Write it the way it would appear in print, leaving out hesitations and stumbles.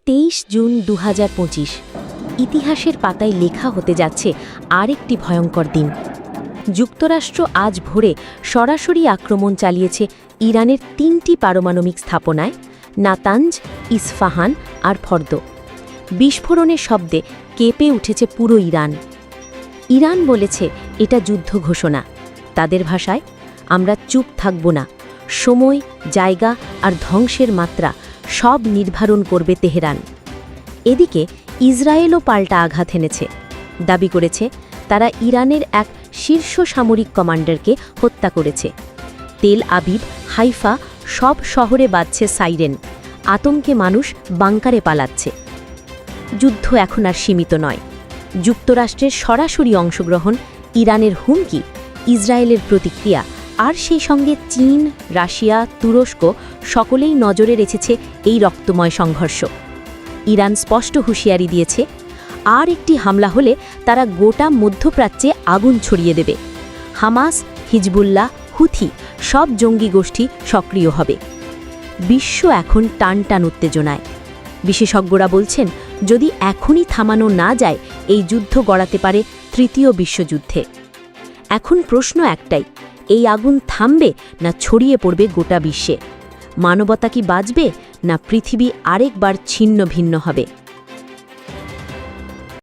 23 June 2025 ইতিহাসের পাতায় লেখা হতে যাচ্ছে আরেকটি ভয়ঙ্কর দিন। যুক্তরাষ্ট্র আজ ভোরে সরাসরি আক্রমণ চালিয়েছে ইরানের 3টি পারমাণবিক স্থাপনায়, নাতাঞ্জ, ইস্ফাহান আর ফর্দ। বিস্ফোরণের শব্দে কেঁপে উঠেছে পুরো ইরান। ইরান বলেছে এটা যুদ্ধ ঘোষণা। তাদের ভাষায়, আমরা চুপ থাকব না। সময়, জায়গা আর ধ্বংসের মাত্রা সব নির্ধারণ করবে তেহরান। এদিকে ইসরায়েলও পাল্টা আঘাত এনেছে, দাবি করেছে তারা ইরানের এক শীর্ষ সামরিক কমান্ডারকে হত্যা করেছে। তেল আবিব, হাইফা সব শহরে বাজছে সাইরেন। আতঙ্কে মানুষ বাংকারে পালাচ্ছে। যুদ্ধ এখন আর সীমিত নয়। যুক্তরাষ্ট্রের সরাসরি অংশগ্রহণ, ইরানের হুমকি, ইসরায়েলের প্রতিক্রিয়া আর সেই সঙ্গে চীন, রাশিয়া, তুরস্ক সকলেই নজরে রেখেছে এই রক্তময় সংঘর্ষ। ইরান স্পষ্ট হুঁশিয়ারি দিয়েছে, আর একটি হামলা হলে তারা গোটা মধ্যপ্রাচ্যে আগুন ছড়িয়ে দেবে। হামাস, হিজবুল্লাহ, হুথি সব জঙ্গি গোষ্ঠী সক্রিয় হবে। বিশ্ব এখন টানটান উত্তেজনায়। বিশেষজ্ঞরা বলছেন, যদি এখনই থামানো না যায়, এই যুদ্ধ গড়াতে পারে তৃতীয় বিশ্বযুদ্ধে। এখন প্রশ্ন একটাই, এই আগুন থামবে না ছড়িয়ে পড়বে গোটা বিশ্বে? মানবতা কি বাঁচবে, না পৃথিবী আরেকবার ছিন্ন ভিন্ন হবে?